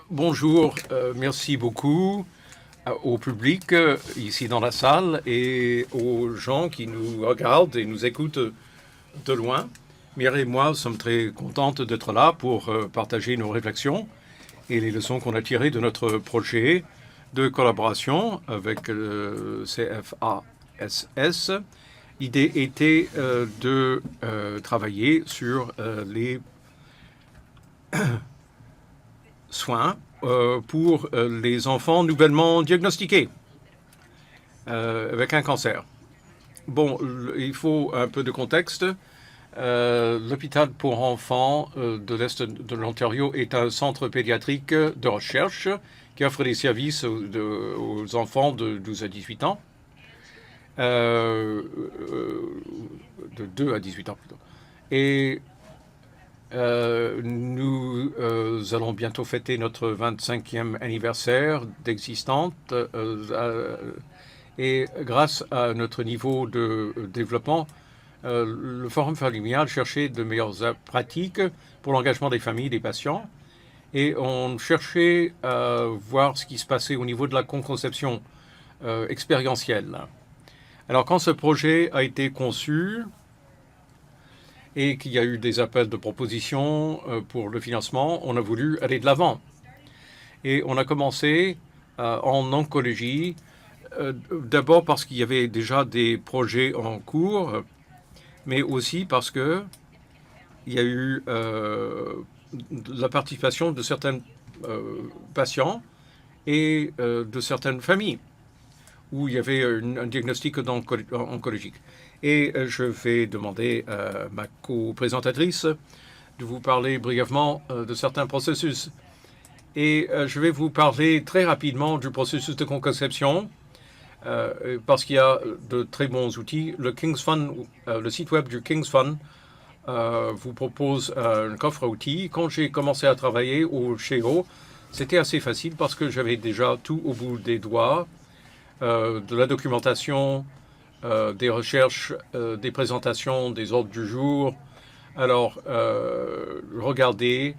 Bonjour, merci beaucoup au public ici dans la salle et aux gens qui nous regardent et nous écoutent de loin. Mireille et moi sommes très contentes d'être là pour partager nos réflexions et les leçons qu'on a tirées de notre projet de collaboration avec le CFASS. L'idée était de travailler sur les soins pour les enfants nouvellement diagnostiqués avec un cancer. Bon, il faut un peu de contexte. L'hôpital pour enfants de l'Est de l'Ontario est un centre pédiatrique de recherche qui offre des services aux enfants de 12 à 18 ans. De 2 à 18 ans plutôt. Et nous allons bientôt fêter notre 25e anniversaire d'existence et grâce à notre niveau de développement, le Forum familial cherchait de meilleures pratiques pour l'engagement des familles et des patients et on cherchait à voir ce qui se passait au niveau de la conception expérientielle. Alors quand ce projet a été conçu, et qu'il y a eu des appels de propositions pour le financement, on a voulu aller de l'avant. Et on a commencé en oncologie, d'abord parce qu'il y avait déjà des projets en cours, mais aussi parce qu'il y a eu la participation de certains patients et de certaines familles où il y avait un diagnostic oncologique. Et je vais demander à ma co-présentatrice de vous parler brièvement de certains processus. Et je vais vous parler très rapidement du processus de conception parce qu'il y a de très bons outils. Le King's Fund, le site web du King's Fund vous propose un coffre à outils. Quand j'ai commencé à travailler au CHEO, c'était assez facile parce que j'avais déjà tout au bout des doigts. De la documentation, des recherches, des présentations, des ordres du jour. Alors, regardez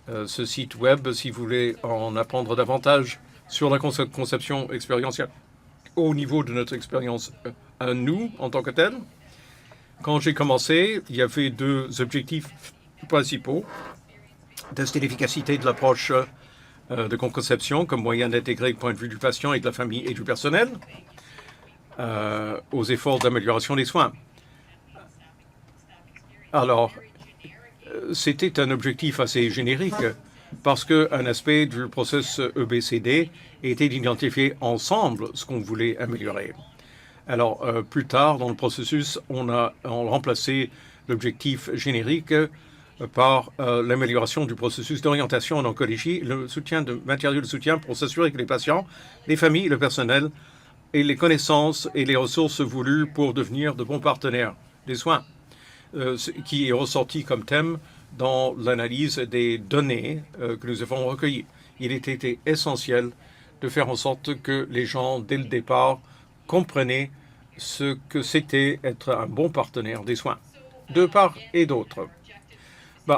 ce site web si vous voulez en apprendre davantage sur la conception expérientielle au niveau de notre expérience à nous en tant que tel. Quand j'ai commencé, il y avait deux objectifs principaux. Tester l'efficacité de l'approche de conception comme moyen d'intégrer le point de vue du patient et de la famille et du personnel aux efforts d'amélioration des soins. Alors, c'était un objectif assez générique parce qu'un aspect du processus EBCD était d'identifier ensemble ce qu'on voulait améliorer. Alors, plus tard dans le processus, on a remplacé l'objectif générique par l'amélioration du processus d'orientation en oncologie, le soutien de matériaux de soutien pour s'assurer que les patients, les familles, le personnel aient les connaissances et les ressources voulues pour devenir de bons partenaires des soins, qui est ressorti comme thème dans l'analyse des données que nous avons recueillies. Il était essentiel de faire en sorte que les gens, dès le départ, comprenaient ce que c'était être un bon partenaire des soins, de part et d'autre.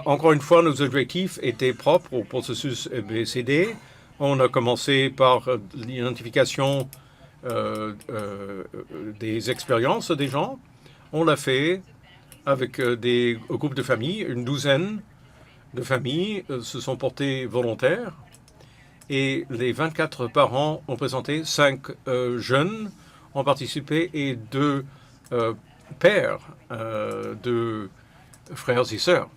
Encore une fois, nos objectifs étaient propres au processus EBCD. On a commencé par l'identification des expériences des gens. On l'a fait avec des groupes de familles. Une douzaine de familles se sont portées volontaires. Et les 24 parents ont présenté, 5 jeunes ont participé et 2 pères de frères et sœurs.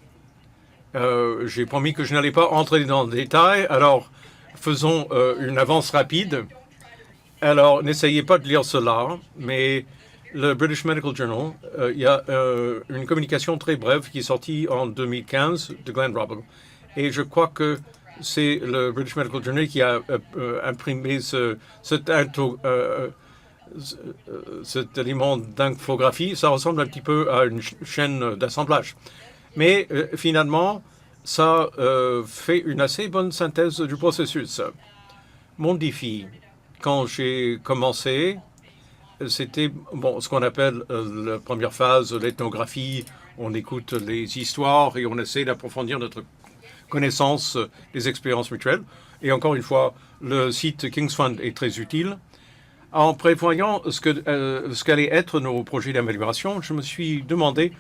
J'ai promis que je n'allais pas entrer dans le détail, alors faisons une avance rapide. Alors, n'essayez pas de lire cela, mais le British Medical Journal, il y a une communication très brève qui est sortie en 2015 de Glenn Robel. Et je crois que c'est le British Medical Journal qui a imprimé cet élément d'infographie. Ça ressemble un petit peu à une chaîne d'assemblage. Mais finalement, ça fait une assez bonne synthèse du processus. Mon défi, quand j'ai commencé, c'était ce qu'on appelle la première phase, l'ethnographie. On écoute les histoires et on essaie d'approfondir notre connaissance des expériences mutuelles. Et encore une fois, le site King's Fund est très utile. En prévoyant ce qu'allaient être nos projets d'amélioration, je me suis demandé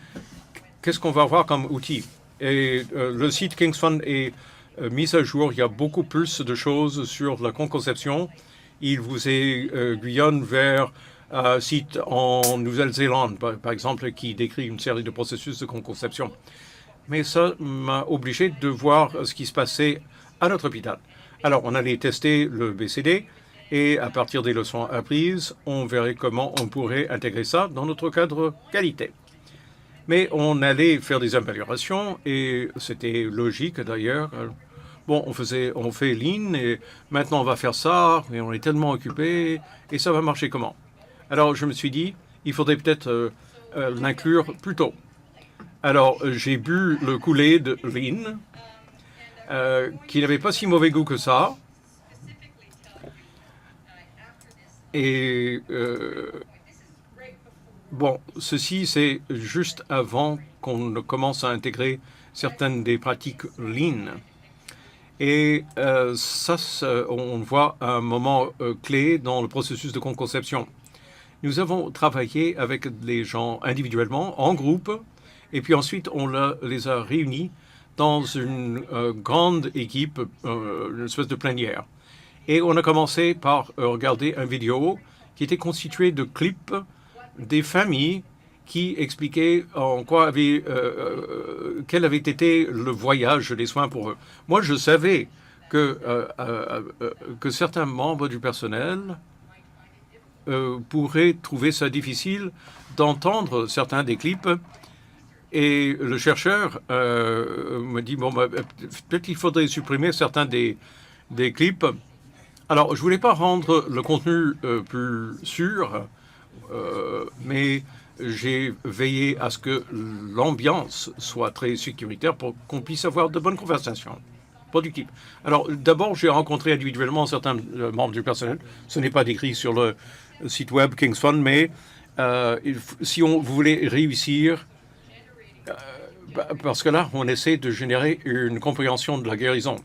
qu'est-ce qu'on va avoir comme outil. Et le site King's Fund est mis à jour. Il y a beaucoup plus de choses sur la conception. Il vous aiguillonne vers un site en Nouvelle-Zélande, par exemple, qui décrit une série de processus de conception. Mais ça m'a obligé de voir ce qui se passait à notre hôpital. Alors, on allait tester le BCD et à partir des leçons apprises, on verrait comment on pourrait intégrer ça dans notre cadre qualité. Mais on allait faire des améliorations et c'était logique d'ailleurs. Bon, on fait Lean et maintenant on va faire ça et on est tellement occupé et ça va marcher comment? Alors je me suis dit, il faudrait peut-être l'inclure plus tôt. Alors j'ai bu le Kool-Aid Lean, qui n'avait pas si mauvais goût que ça. Et bon, ceci c'est juste avant qu'on commence à intégrer certaines des pratiques Lean. Et ça, on voit un moment clé dans le processus de conception. Nous avons travaillé avec les gens individuellement, en groupe, et puis ensuite on les a réunis dans une grande équipe, une espèce de plénière. Et on a commencé par regarder une vidéo qui était constituée de clips des familles qui expliquaient quel avait été le voyage des soins pour eux. Moi, je savais que certains membres du personnel pourraient trouver ça difficile d'entendre certains des clips. Et le chercheur me dit, bon, peut-être qu'il faudrait supprimer certains des clips. Alors, je voulais pas rendre le contenu plus sûr, mais j'ai veillé à ce que l'ambiance soit très sécuritaire pour qu'on puisse avoir de bonnes conversations productives. Alors, d'abord, j'ai rencontré individuellement certains membres du personnel. Ce n'est pas décrit sur le site web King's Fund, mais si vous voulez réussir, parce que là, on essaie de générer une compréhension de la guérison.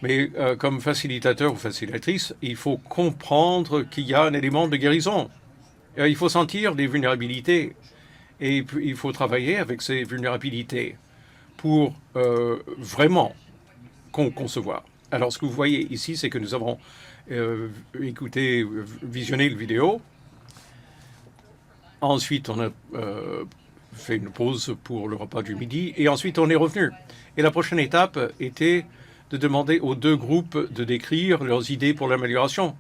Mais comme facilitateur ou facilitatrice, il faut comprendre qu'il y a un élément de guérison. Il faut sentir des vulnérabilités et puis, il faut travailler avec ces vulnérabilités pour vraiment concevoir. Alors, ce que vous voyez ici, c'est que nous avons visionné le vidéo. Ensuite, on a fait une pause pour le repas du midi et ensuite on est revenu. Et la prochaine étape était de demander aux deux groupes de décrire leurs idées pour l'amélioration.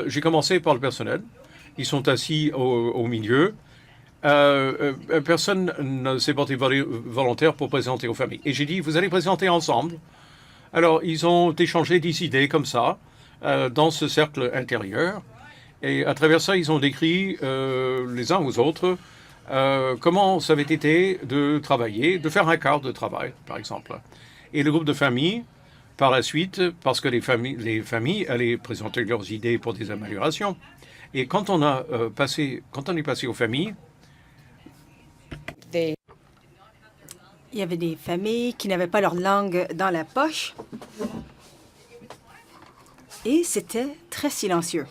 J'ai commencé par le personnel. Ils sont assis au milieu. Personne ne s'est porté volontaire pour présenter aux familles. Et j'ai dit, vous allez présenter ensemble. Alors, ils ont échangé des idées comme ça, dans ce cercle intérieur. Et à travers ça, ils ont décrit les uns aux autres comment ça avait été de travailler, de faire un quart de travail, par exemple. Et le groupe de famille, par la suite, parce que les familles allaient présenter leurs idées pour des améliorations. Et quand on est passé aux familles, Il y avait des familles qui n'avaient pas leur langue dans la poche et c'était très silencieux.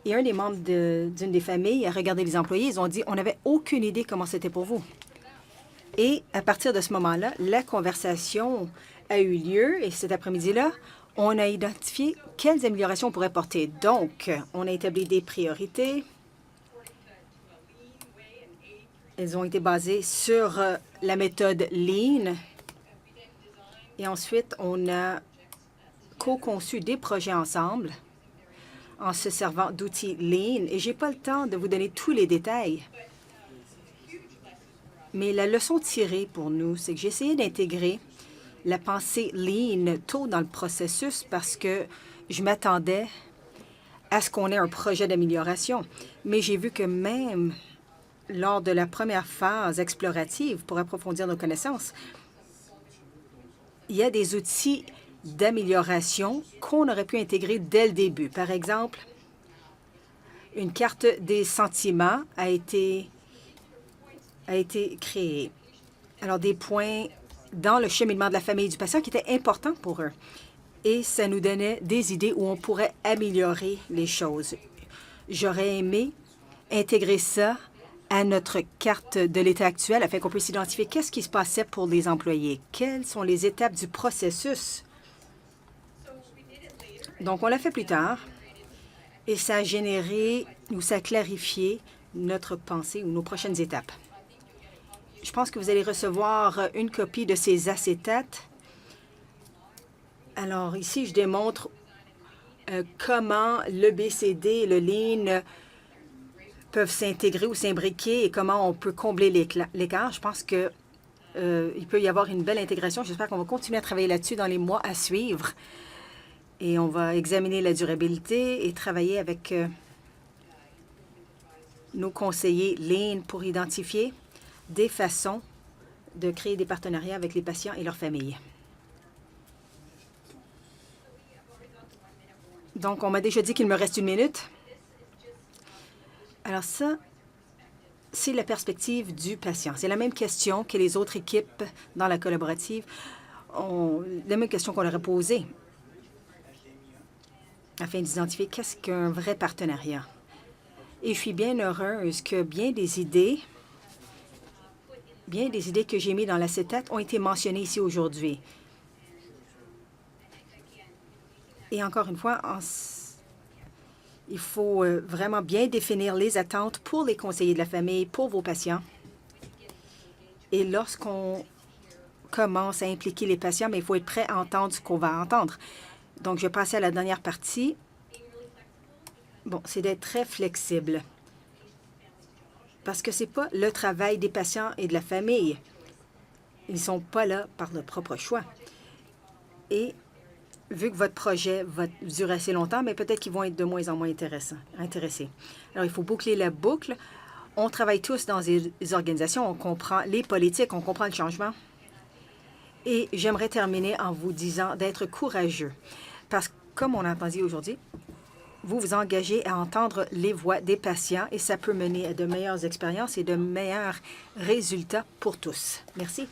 Et un des membres d'une des familles a regardé les employés, ils ont dit « On n'avait aucune idée comment c'était pour vous ». Et à partir de ce moment-là, la conversation a eu lieu et cet après-midi-là, on a identifié quelles améliorations on pourrait porter. Donc, on a établi des priorités. Elles ont été basées sur la méthode Lean. Et ensuite, on a co-conçu des projets ensemble en se servant d'outils Lean. Et je n'ai pas le temps de vous donner tous les détails. Mais la leçon tirée pour nous, c'est que j'ai essayé d'intégrer la pensée Lean tôt dans le processus parce que je m'attendais à ce qu'on ait un projet d'amélioration. Mais j'ai vu que même lors de la première phase explorative pour approfondir nos connaissances, il y a des outils d'amélioration qu'on aurait pu intégrer dès le début. Par exemple, une carte des sentiments a été créée. Alors, des points dans le cheminement de la famille et du patient qui était important pour eux. Et ça nous donnait des idées où on pourrait améliorer les choses. J'aurais aimé intégrer ça à notre carte de l'état actuel afin qu'on puisse identifier qu'est-ce qui se passait pour les employés, quelles sont les étapes du processus. Donc, on l'a fait plus tard et ça a généré ou ça a clarifié notre pensée ou nos prochaines étapes. Je pense que vous allez recevoir une copie de ces acétates. Alors, ici, je démontre comment le BCD et le Lean peuvent s'intégrer ou s'imbriquer et comment on peut combler l'écart. Je pense que il peut y avoir une belle intégration. J'espère qu'on va continuer à travailler là-dessus dans les mois à suivre. Et on va examiner la durabilité et travailler avec nos conseillers Lean pour identifier des façons de créer des partenariats avec les patients et leurs familles. Donc, on m'a déjà dit qu'il me reste 1 minute. Alors ça, c'est la perspective du patient. C'est la même question que les autres équipes dans la collaborative. La même question qu'on leur a posée afin d'identifier qu'est-ce qu'un vrai partenariat. Et je suis bien heureuse que bien des idées que j'ai mises dans l'acétate ont été mentionnées ici aujourd'hui. Et encore une fois, il faut vraiment bien définir les attentes pour les conseillers de la famille, pour vos patients. Et lorsqu'on commence à impliquer les patients, mais il faut être prêt à entendre ce qu'on va entendre. Donc, je vais passer à la dernière partie. Bon, c'est d'être très flexible. Parce que ce n'est pas le travail des patients et de la famille. Ils ne sont pas là par leur propre choix. Et vu que votre projet va durer assez longtemps, mais peut-être qu'ils vont être de moins en moins intéressés. Alors, il faut boucler la boucle. On travaille tous dans des organisations, on comprend les politiques, on comprend le changement. Et j'aimerais terminer en vous disant d'être courageux. Parce que, comme on a entendu aujourd'hui, vous vous engagez à entendre les voix des patients et ça peut mener à de meilleures expériences et de meilleurs résultats pour tous. Merci.